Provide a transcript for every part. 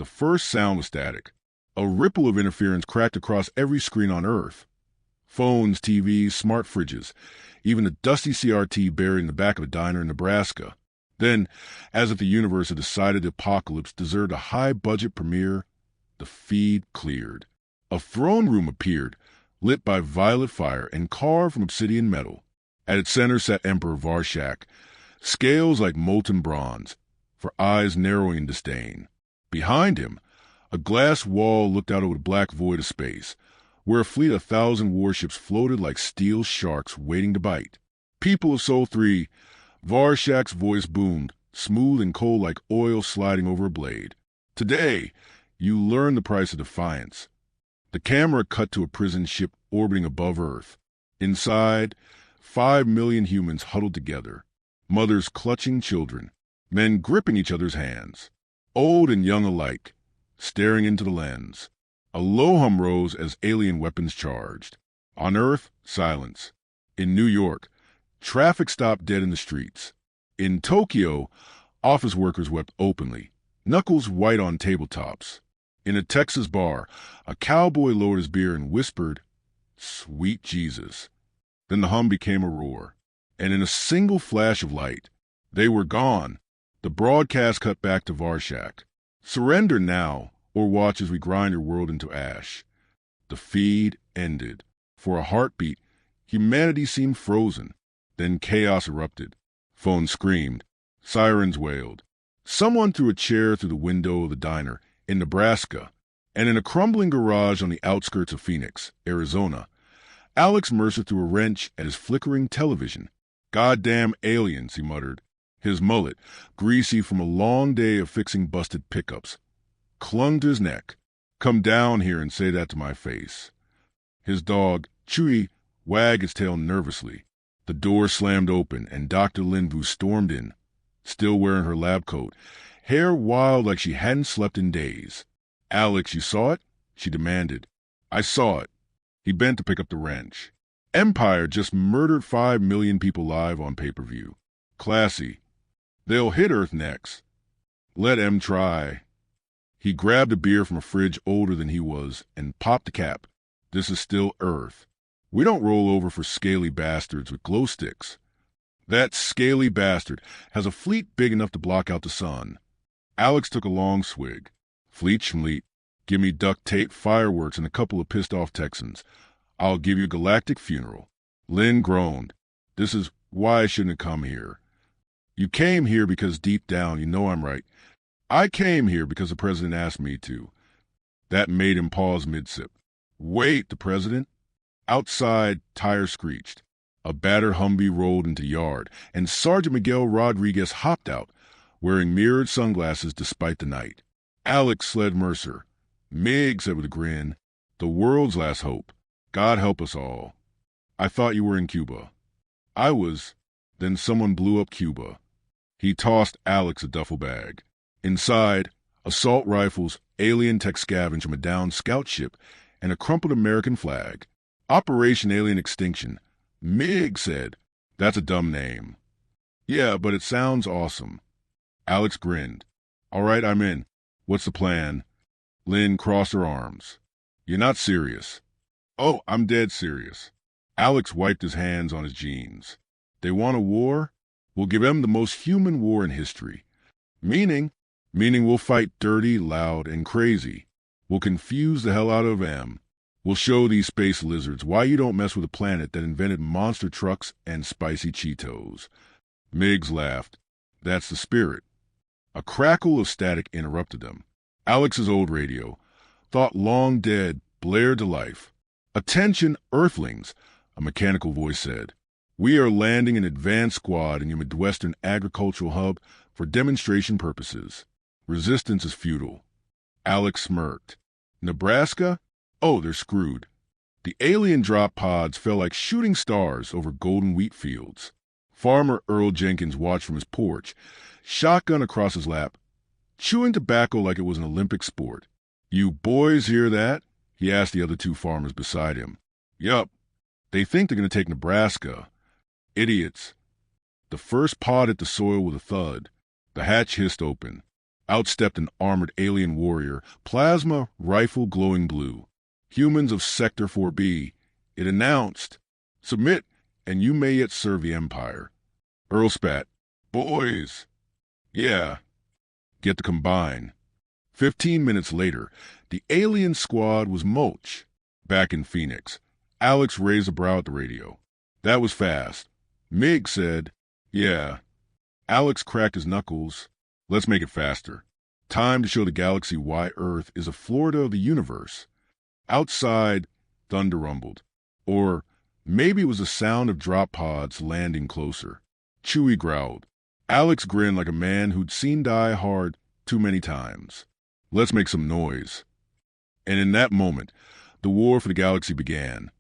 The first sound was static. A ripple of interference cracked across every screen on Earth. Phones, TVs, smart fridges, even a dusty CRT buried in the back of a diner in Nebraska. Then, as if the universe had decided the apocalypse deserved a high-budget premiere, the feed cleared. A throne room appeared, lit by violet fire and carved from obsidian metal. At its center sat Emperor Varshak, scales like molten bronze, for eyes narrowing in disdain. Behind him, a glass wall looked out over the black void of space, where a fleet of 1,000 warships floated like steel sharks waiting to bite. People of Sol 3, Varshak's voice boomed, smooth and cold like oil sliding over a blade. Today, you learn the price of defiance. The camera cut to a prison ship orbiting above Earth. Inside, 5 million humans huddled together, mothers clutching children, men gripping each other's hands, old and young alike, staring into the lens. A low hum rose as alien weapons charged. On Earth, silence. In New York, traffic stopped dead in the streets. In Tokyo, office workers wept openly, knuckles white on tabletops. In a Texas bar, a cowboy lowered his beer and whispered, "Sweet Jesus." Then the hum became a roar, and in a single flash of light, they were gone. The broadcast cut back to Varshak. "Surrender now, or watch as we grind your world into ash." The feed ended. For a heartbeat, humanity seemed frozen. Then chaos erupted. Phones screamed. Sirens wailed. Someone threw a chair through the window of the diner in Nebraska, and in a crumbling garage on the outskirts of Phoenix, Arizona, Alex Mercer threw a wrench at his flickering television. "Goddamn aliens," he muttered. His mullet, greasy from a long day of fixing busted pickups, clung to his neck. "Come down here and say that to my face." His dog, Chewy, wagged its tail nervously. The door slammed open, and Dr. Linvu stormed in, still wearing her lab coat, hair wild like she hadn't slept in days. "Alex, you saw it?" she demanded. "I saw it." He bent to pick up the wrench. Empire just murdered 5 million people live on pay-per-view. Classy. They'll hit Earth next. Let M try. He grabbed a beer from a fridge older than he was and popped the cap. This is still Earth. We don't roll over for scaly bastards with glow sticks. That scaly bastard has a fleet big enough to block out the sun. Alex took a long swig. "Fleet schmleet. Give me duct tape, fireworks, and a couple of pissed-off Texans. I'll give you a galactic funeral." Lynn groaned. "This is why I shouldn't have come here." "You came here because deep down you know I'm right." "I came here because the president asked me to." That made him pause mid-sip. "Wait, the president?" Outside, tires screeched. A battered Humvee rolled into the yard, and Sergeant Miguel Rodriguez hopped out, wearing mirrored sunglasses despite the night. Alex slid Mercer. "Mig," said with a grin, "the world's last hope. God help us all." "I thought you were in Cuba." "I was." Then someone blew up Cuba. He tossed Alex a duffel bag. Inside, assault rifles, alien tech scavenged from a downed scout ship, and a crumpled American flag. "Operation Alien Extinction." Mig said, "That's a dumb name." "Yeah, but it sounds awesome." Alex grinned. "All right, I'm in. What's the plan?" Lynn crossed her arms. "You're not serious." "Oh, I'm dead serious." Alex wiped his hands on his jeans. "They want a war? We'll give them the most human war in history. Meaning we'll fight dirty, loud, and crazy. We'll confuse the hell out of them. We'll show these space lizards why you don't mess with a planet that invented monster trucks and spicy Cheetos." Miggs laughed. "That's the spirit." A crackle of static interrupted them. Alex's old radio, thought long dead, blared to life. "Attention, Earthlings," a mechanical voice said. "We are landing an advanced squad in your Midwestern agricultural hub for demonstration purposes. Resistance is futile." Alex smirked. "Nebraska? Oh, they're screwed." The alien drop pods fell like shooting stars over golden wheat fields. Farmer Earl Jenkins watched from his porch, shotgun across his lap, chewing tobacco like it was an Olympic sport. "You boys hear that?" he asked the other two farmers beside him. "Yup. They think they're going to take Nebraska. Idiots." The first pod hit the soil with a thud. The hatch hissed open. Out stepped an armored alien warrior, plasma rifle glowing blue. Humans of Sector 4B, it announced, submit, and you may yet serve the Empire. Earl spat. Boys. Yeah. Get to combine. 15 minutes later, the alien squad was mulch. Back in Phoenix, Alex raised a brow at the radio. That was fast. Mig said, yeah. Alex cracked his knuckles. Let's make it faster. Time to show the galaxy why Earth is a Florida of the universe. Outside, thunder rumbled. Or maybe it was the sound of drop pods landing closer. Chewie growled. Alex grinned like a man who'd seen Die Hard too many times. Let's make some noise. And in that moment, the war for the galaxy began.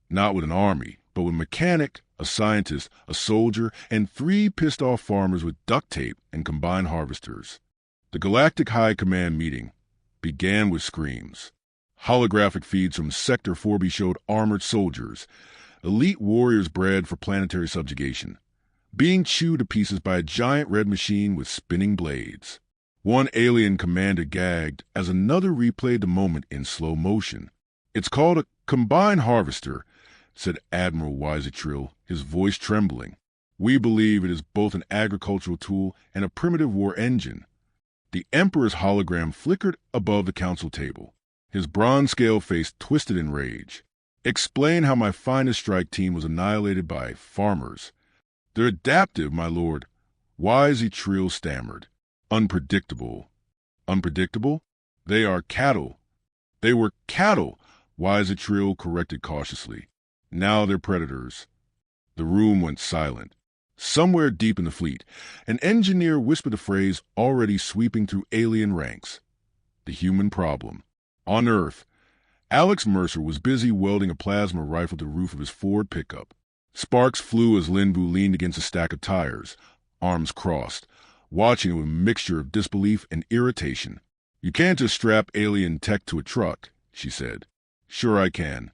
Not with an army, but with a mechanic, a scientist, a soldier, and 3 pissed-off farmers with duct tape and combined harvesters. The Galactic High Command meeting began with screams. Holographic feeds from Sector 4B showed armored soldiers, elite warriors bred for planetary subjugation, being chewed to pieces by a giant red machine with spinning blades. One alien commander gagged as another replayed the moment in slow motion. It's called a combined harvester, said Admiral Wisetrill, his voice trembling. We believe it is both an agricultural tool and a primitive war engine. The Emperor's hologram flickered above the council table. His bronze-scale face twisted in rage. Explain how my finest strike team was annihilated by farmers. They're adaptive, my lord. Wisetrill stammered. Unpredictable. Unpredictable? They are cattle. They were cattle, Wisetrill corrected cautiously. Now they're predators. The room went silent. Somewhere deep in the fleet, an engineer whispered a phrase already sweeping through alien ranks. The human problem. On Earth, Alex Mercer was busy welding a plasma rifle to the roof of his Ford pickup. Sparks flew as Linvu leaned against a stack of tires, arms crossed, watching it with a mixture of disbelief and irritation. You can't just strap alien tech to a truck, she said. Sure I can.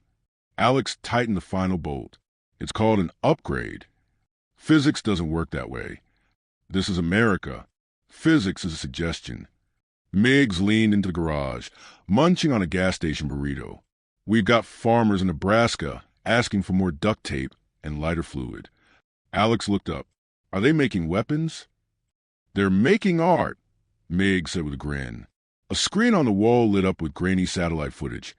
Alex tightened the final bolt. It's called an upgrade. Physics doesn't work that way. This is America. Physics is a suggestion. Miggs leaned into the garage, munching on a gas station burrito. We've got farmers in Nebraska asking for more duct tape and lighter fluid. Alex looked up. Are they making weapons? They're making art, Miggs said with a grin. A screen on the wall lit up with grainy satellite footage.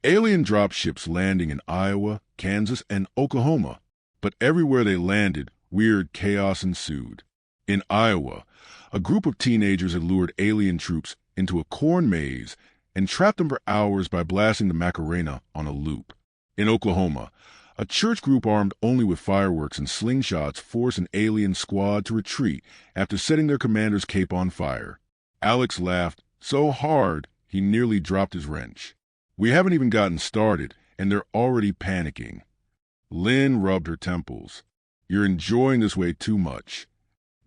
Alien dropships landing in Iowa, Kansas, and Oklahoma. But everywhere they landed, weird chaos ensued. In Iowa, a group of teenagers had lured alien troops into a corn maze and trapped them for hours by blasting the Macarena on a loop. In Oklahoma, a church group armed only with fireworks and slingshots forced an alien squad to retreat after setting their commander's cape on fire. Alex laughed so hard he nearly dropped his wrench. We haven't even gotten started, and they're already panicking. Lynn rubbed her temples. You're enjoying this way too much.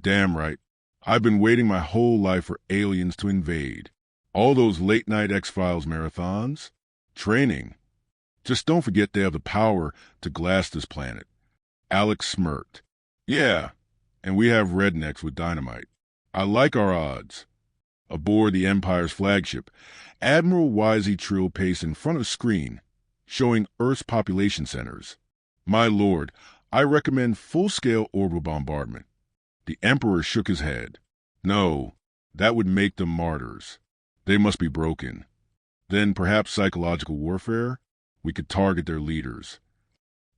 Damn right. I've been waiting my whole life for aliens to invade. All those late-night X-Files marathons. Training. Just don't forget they have the power to glass this planet. Alex smirked. Yeah, and we have rednecks with dynamite. I like our odds. Aboard the Empire's flagship, Admiral Wisetrill paced in front of a screen, showing Earth's population centers. My lord, I recommend full-scale orbital bombardment. The Emperor shook his head. No, that would make them martyrs. They must be broken. Then perhaps psychological warfare? We could target their leaders.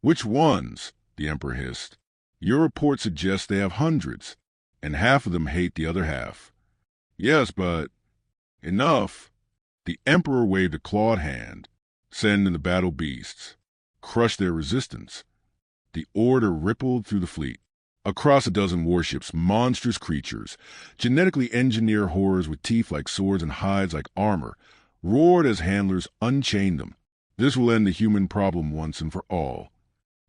Which ones? The Emperor hissed. Your report suggests they have hundreds, and half of them hate the other half. Yes, but... Enough. The Emperor waved a clawed hand. Send in the battle beasts. Crush their resistance. The order rippled through the fleet. Across a dozen warships, monstrous creatures, genetically engineered horrors with teeth like swords and hides like armor, roared as handlers unchained them. This will end the human problem once and for all.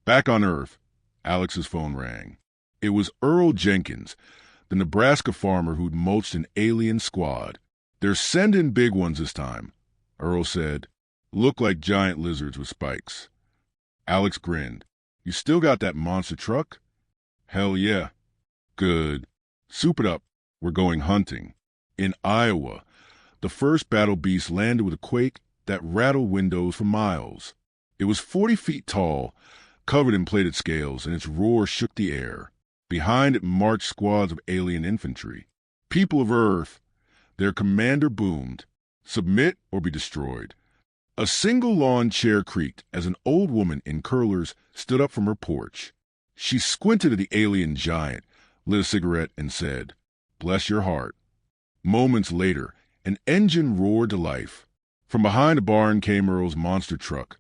Back on Earth, Alex's phone rang. It was Earl Jenkins, the Nebraska farmer who'd mulched an alien squad. They're sending big ones this time, Earl said. Look like giant lizards with spikes. Alex grinned. You still got that monster truck? Hell yeah. Good. Soup it up. We're going hunting. In Iowa, the first battle beast landed with a quake that rattled windows for miles. It was 40 feet tall, covered in plated scales, and its roar shook the air. Behind it marched squads of alien infantry. People of Earth, their commander boomed, "Submit or be destroyed." A single lawn chair creaked as an old woman in curlers stood up from her porch. She squinted at the alien giant, lit a cigarette, and said, "Bless your heart." Moments later, an engine roared to life. From behind a barn came Earl's monster truck,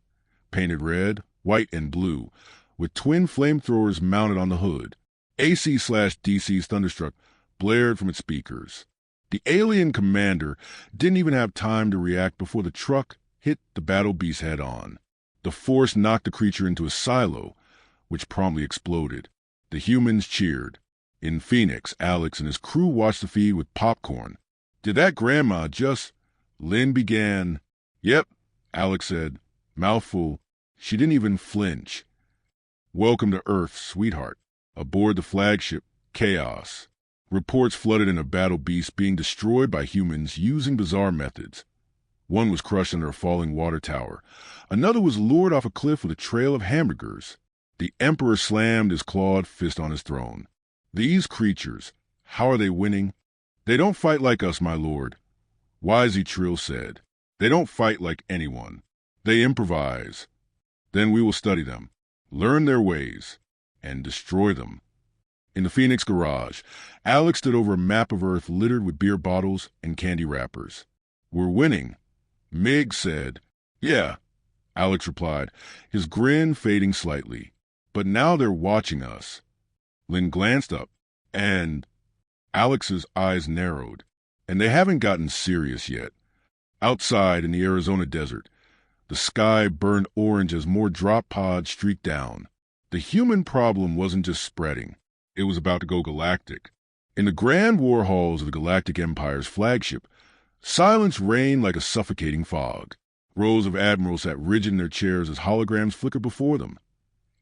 painted red, white, and blue, with twin flamethrowers mounted on the hood. AC/DC's Thunderstruck blared from its speakers. The alien commander didn't even have time to react before the truck hit the battle beast head-on. The force knocked the creature into a silo, which promptly exploded. The humans cheered. In Phoenix, Alex and his crew watched the feed with popcorn. "Did that grandma just—" Lynn began. "Yep," Alex said, mouthful. She didn't even flinch. "Welcome to Earth, sweetheart." Aboard the flagship, chaos. Reports flooded in a battle beast being destroyed by humans using bizarre methods. One was crushed under a falling water tower. Another was lured off a cliff with a trail of hamburgers. The Emperor slammed his clawed fist on his throne. "These creatures, how are they winning?" "They don't fight like us, my lord," Wisey Trill said. "They don't fight like anyone. They improvise. Then we will study them, learn their ways, and destroy them." In the Phoenix garage, Alex stood over a map of Earth littered with beer bottles and candy wrappers. "We're winning," Mig said. "Yeah," Alex replied, his grin fading slightly. "But now they're watching us." Lynn glanced up, and Alex's eyes narrowed. "And they haven't gotten serious yet." Outside in the Arizona desert, the sky burned orange as more drop pods streaked down. The human problem wasn't just spreading. It was about to go galactic. In the grand war halls of the Galactic Empire's flagship, silence reigned like a suffocating fog. Rows of admirals sat rigid in their chairs as holograms flickered before them.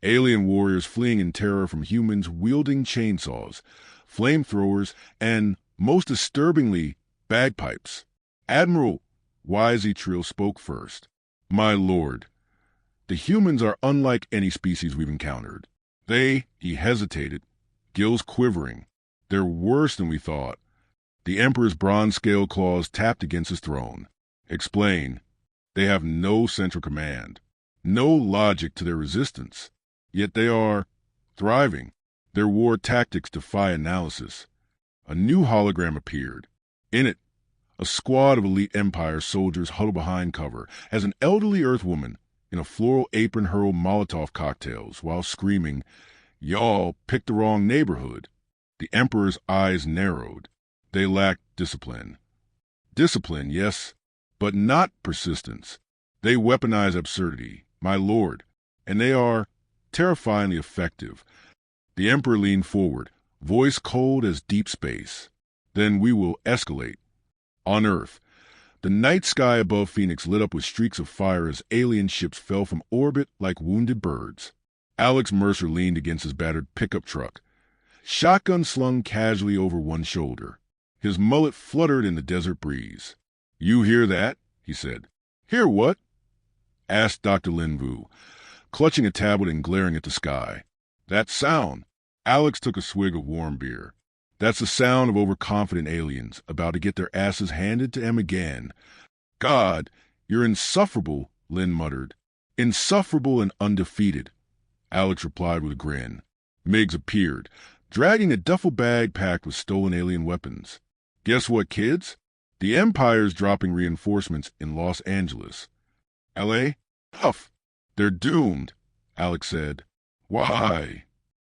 Alien warriors fleeing in terror from humans wielding chainsaws, flamethrowers, and, most disturbingly, bagpipes. Admiral Wisey Trill spoke first. "My lord, the humans are unlike any species we've encountered. He hesitated, gills quivering. "They're worse than we thought." The Emperor's bronze scale claws tapped against his throne. "Explain." "They have no central command, no logic to their resistance. Yet they are thriving. Their war tactics defy analysis." A new hologram appeared. In it, a squad of elite Empire soldiers huddled behind cover as an elderly Earthwoman in a floral apron hurled Molotov cocktails while screaming, "Y'all picked the wrong neighborhood." The Emperor's eyes narrowed. They lacked discipline. Discipline, yes, but not persistence. They weaponize absurdity, my lord, and they are terrifyingly effective. The Emperor leaned forward, voice cold as deep space. "Then we will escalate." On Earth, the night sky above Phoenix lit up with streaks of fire as alien ships fell from orbit like wounded birds. Alex Mercer leaned against his battered pickup truck, shotgun slung casually over one shoulder. His mullet fluttered in the desert breeze. "You hear that?" he said. "Hear what?" asked Dr. Linvu, clutching a tablet and glaring at the sky. "That sound." Alex took a swig of warm beer. "That's the sound of overconfident aliens about to get their asses handed to them again." "God, you're insufferable," Lynn muttered. "Insufferable and undefeated," Alex replied with a grin. Miggs appeared, dragging a duffel bag packed with stolen alien weapons. "Guess what, kids? The Empire's dropping reinforcements in Los Angeles." "L.A.? Huff! They're doomed," Alex said. "Why?"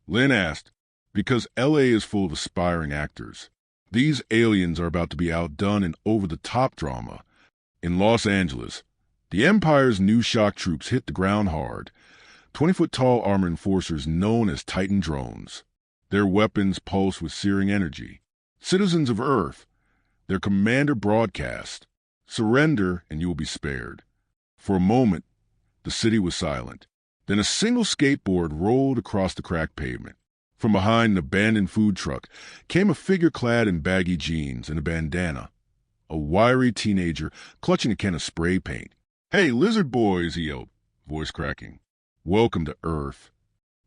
Lynn asked. "Because L.A. is full of aspiring actors. These aliens are about to be outdone in over-the-top drama. In Los Angeles, the Empire's new shock troops hit the ground hard, 20-foot-tall armored enforcers known as Titan drones. Their weapons pulse with searing energy. Citizens of Earth, their commander broadcast, "Surrender and you will be spared." For a moment, the city was silent. Then a single skateboard rolled across the cracked pavement. From behind an abandoned food truck came a figure clad in baggy jeans and a bandana, a wiry teenager clutching a can of spray paint. "Hey, lizard boys," he yelled, voice cracking. "Welcome to Earth."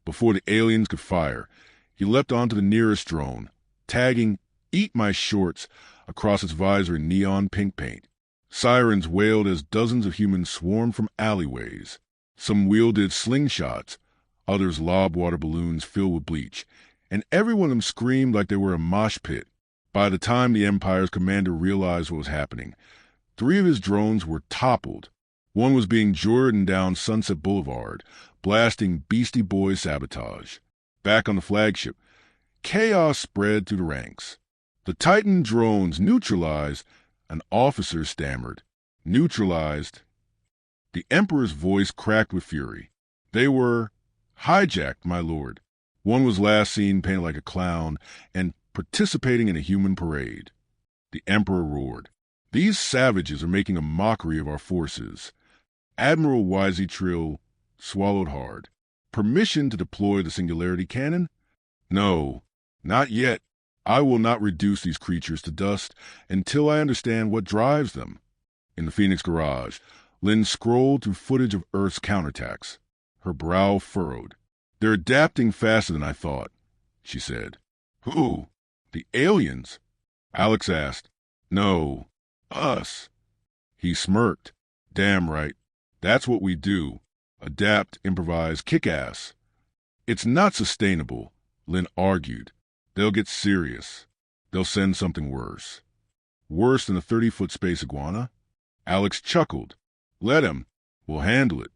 Before the aliens could fire, he leapt onto the nearest drone, tagging "Eat my shorts" across its visor in neon pink paint. Sirens wailed as dozens of humans swarmed from alleyways. Some wielded slingshots, others lobbed water balloons filled with bleach, and every one of them screamed like they were a mosh pit. By the time the Empire's commander realized what was happening, 3 of his drones were toppled. One was being jordaned down Sunset Boulevard, blasting Beastie Boys sabotage. Back on the flagship, chaos spread through the ranks. The Titan drones neutralized. An officer stammered. "Neutralized." The Emperor's voice cracked with fury. "They were hijacked, my lord." One was last seen painted like a clown and participating in a human parade. The Emperor roared. "These savages are making a mockery of our forces." Admiral Trill swallowed hard. "Permission to deploy the Singularity Cannon? No, not yet. I will not reduce these creatures to dust until I understand what drives them." In the Phoenix garage, Lynn scrolled through footage of Earth's counterattacks. Her brow furrowed. "They're adapting faster than I thought," she said. "Who? The aliens?" Alex asked. "No, us." He smirked. "Damn right. That's what we do. Adapt, improvise, kick ass." "It's not sustainable," Lynn argued. "They'll get serious. They'll send something worse." "Worse than a 30-foot space iguana?" Alex chuckled. "Let him. We'll handle it."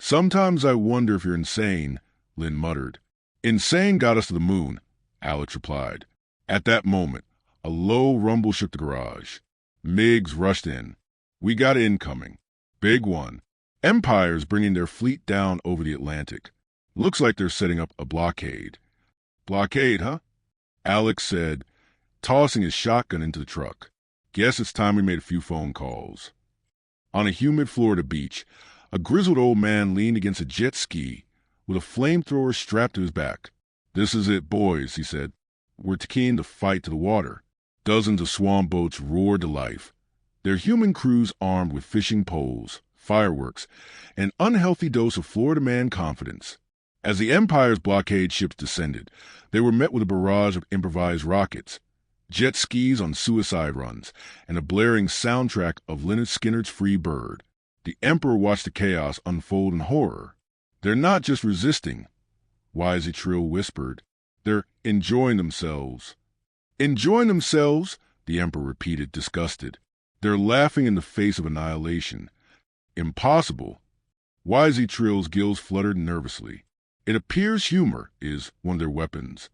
"Sometimes I wonder if you're insane," Lynn muttered. "Insane got us to the moon," Alex replied. At that moment, a low rumble shook the garage. MiGs rushed in. "We got incoming. Big one. Empire's bringing their fleet down over the Atlantic. Looks like they're setting up a blockade." "Blockade, huh?" Alex said, tossing his shotgun into the truck. "Guess it's time we made a few phone calls." On a humid Florida beach, a grizzled old man leaned against a jet ski with a flamethrower strapped to his back. "This is it, boys," he said. "We're keen to fight to the water." Dozens of swan boats roared to life, their human crews armed with fishing poles, fireworks, an unhealthy dose of Florida man confidence. As the Empire's blockade ships descended, they were met with a barrage of improvised rockets, jet skis on suicide runs, and a blaring soundtrack of Lynyrd Skynyrd's Free Bird. The Emperor watched the chaos unfold in horror. "They're not just resisting," Trill whispered. "They're enjoying themselves." "Enjoying themselves?" the Emperor repeated, disgusted. "They're laughing in the face of annihilation." "Impossible." Trill's gills fluttered nervously. "It appears humor is one of their weapons."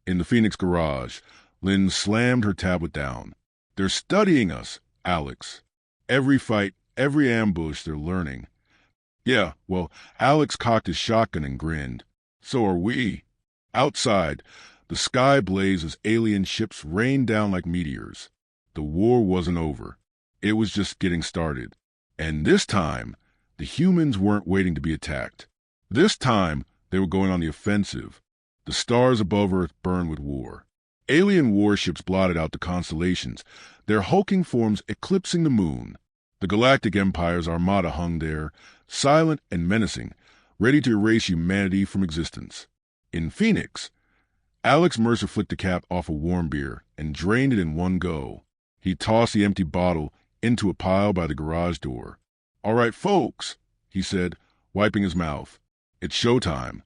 In the Phoenix garage, Lynn slammed her tablet down. "They're studying us, Alex. Every fight, every ambush, they're learning." "Yeah, well," Alex cocked his shotgun and grinned. "So are we." Outside, the sky blazed as alien ships rained down like meteors. The war wasn't over. It was just getting started. And this time, the humans weren't waiting to be attacked. This time, they were going on the offensive. The stars above Earth burned with war. Alien warships blotted out the constellations, their hulking forms eclipsing the moon. The Galactic Empire's armada hung there, silent and menacing, ready to erase humanity from existence. In Phoenix, Alex Mercer flicked the cap off a warm beer and drained it in one go. He tossed the empty bottle into a pile by the garage door. "All right, folks," he said, wiping his mouth. "It's showtime."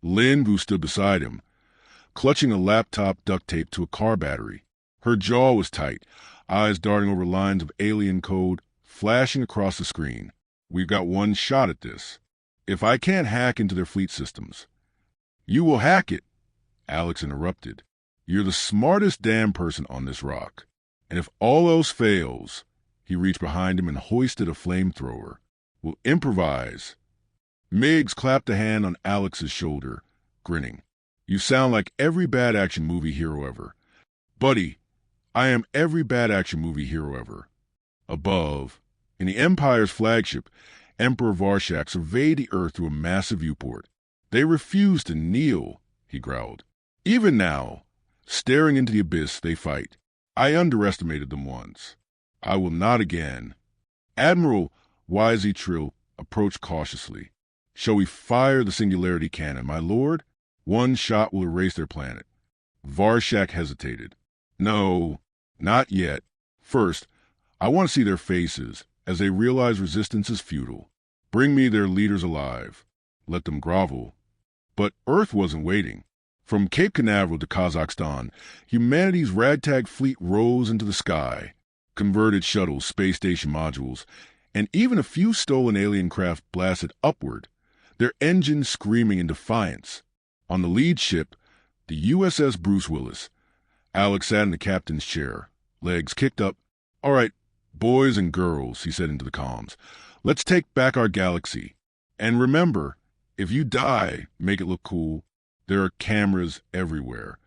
Lynn, who stood beside him, clutching a laptop duct taped to a car battery. Her jaw was tight, eyes darting over lines of alien code, flashing across the screen. "We've got one shot at this. If I can't hack into their fleet systems—" "You will hack it," Alex interrupted. "You're the smartest damn person on this rock. And if all else fails," he reached behind him and hoisted a flamethrower, "we'll improvise." Miggs clapped a hand on Alex's shoulder, grinning. "You sound like every bad action movie hero ever." "Buddy, I am every bad action movie hero ever." Above, in the Empire's flagship, Emperor Varshak surveyed the Earth through a massive viewport. "They refuse to kneel," he growled. Even now, staring into the abyss they fight, I underestimated them once. I will not again. Admiral YZ Trill approached cautiously. Shall we fire the singularity cannon, my lord? One shot will erase their planet. Varshak hesitated. No, not yet. First, I want to see their faces as they realize resistance is futile. Bring me their leaders alive. Let them grovel. But Earth wasn't waiting. From Cape Canaveral to Kazakhstan, humanity's ragtag fleet rose into the sky. Converted shuttles, space station modules, and even a few stolen alien craft blasted upward, their engines screaming in defiance. On the lead ship, the USS Bruce Willis. Alex sat in the captain's chair, legs kicked up. All right, boys and girls, he said into the comms, let's take back our galaxy. And remember, if you die, make it look cool. There are cameras everywhere.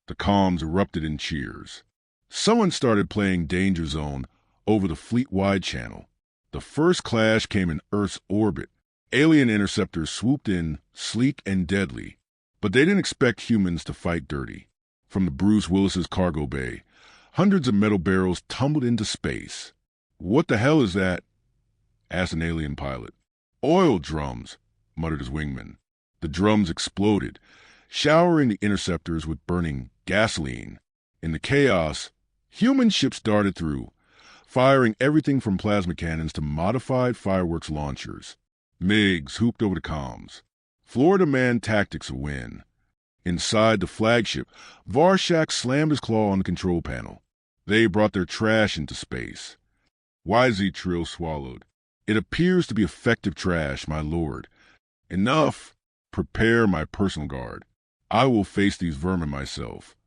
The comms erupted in cheers. Someone started playing Danger Zone over the fleet-wide channel. The first clash came in Earth's orbit. Alien interceptors swooped in, sleek and deadly. But they didn't expect humans to fight dirty. From the Bruce Willis's cargo bay, hundreds of metal barrels tumbled into space. What the hell is that? Asked an alien pilot. Oil drums, muttered his wingman. The drums exploded, showering the interceptors with burning gasoline. In the chaos, human ships darted through, firing everything from plasma cannons to modified fireworks launchers. MiGs hooped over the comms. Florida Man tactics a win. Inside the flagship, Varshak slammed his claw on the control panel. They brought their trash into space. YZ Trill swallowed. It appears to be effective trash, my lord. Enough. Prepare my personal guard. I will face these vermin myself.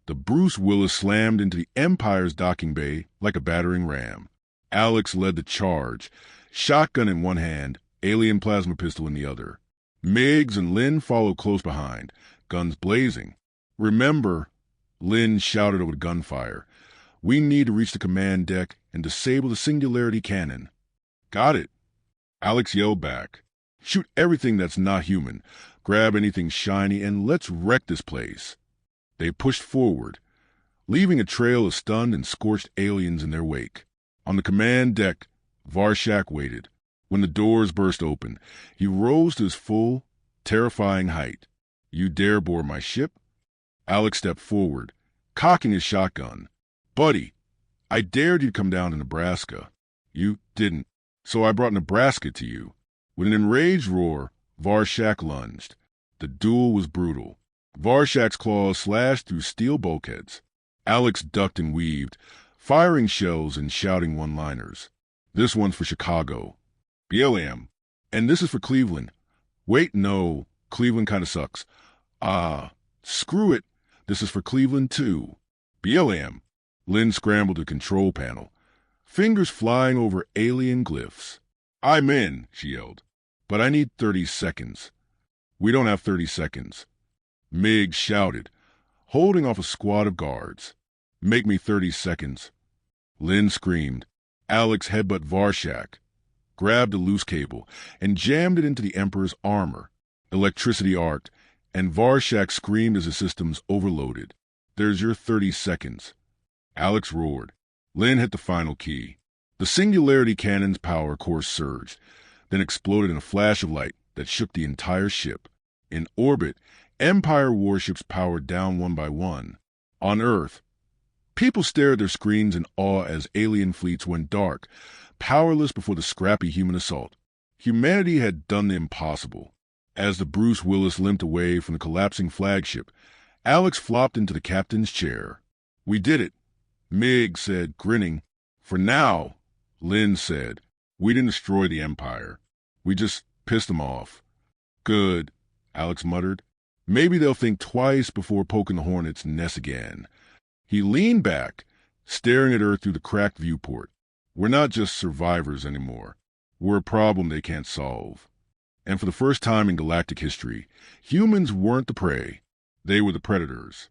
The Bruce Willis slammed into the Empire's docking bay like a battering ram. Alex led the charge, shotgun in one hand, alien plasma pistol in the other. Miggs and Lynn followed close behind, guns blazing. Remember, Lynn shouted over the gunfire, we need to reach the command deck and disable the singularity cannon. Got it. Alex yelled back. Shoot everything that's not human, grab anything shiny, and let's wreck this place. They pushed forward, leaving a trail of stunned and scorched aliens in their wake. On the command deck, Varshak waited. When the doors burst open, he rose to his full, terrifying height. You dare board my ship? Alex stepped forward, cocking his shotgun. Buddy, I dared you to come down to Nebraska. You didn't, so I brought Nebraska to you. With an enraged roar, Varshak lunged. The duel was brutal. Varshak's claws slashed through steel bulkheads. Alex ducked and weaved, firing shells and shouting one-liners. This one's for Chicago. BLM. And this is for Cleveland. Wait, no. Cleveland kind of sucks. Screw it. This is for Cleveland, too. BLM. Lynn scrambled the control panel, fingers flying over alien glyphs. I'm in, she yelled. But I need 30 seconds. We don't have 30 seconds. Miggs shouted, holding off a squad of guards. Make me 30 seconds. Lynn screamed. Alex headbutt Varshak, grabbed a loose cable, and jammed it into the Emperor's armor. Electricity arced, and Varshak screamed as his systems overloaded. There's your 30 seconds. Alex roared. Lynn hit the final key. The singularity cannon's power course surged, then exploded in a flash of light that shook the entire ship. In orbit, Empire warships powered down one by one. On Earth, people stared at their screens in awe as alien fleets went dark, powerless before the scrappy human assault. Humanity had done the impossible. As the Bruce Willis limped away from the collapsing flagship, Alex flopped into the captain's chair. We did it, Mig said, grinning. For now, Lynn said, we didn't destroy the Empire. We just pissed them off. Good, Alex muttered. Maybe they'll think twice before poking the hornet's nest again. He leaned back, staring at Earth through the cracked viewport. We're not just survivors anymore. We're a problem they can't solve. And for the first time in galactic history, humans weren't the prey. They were the predators.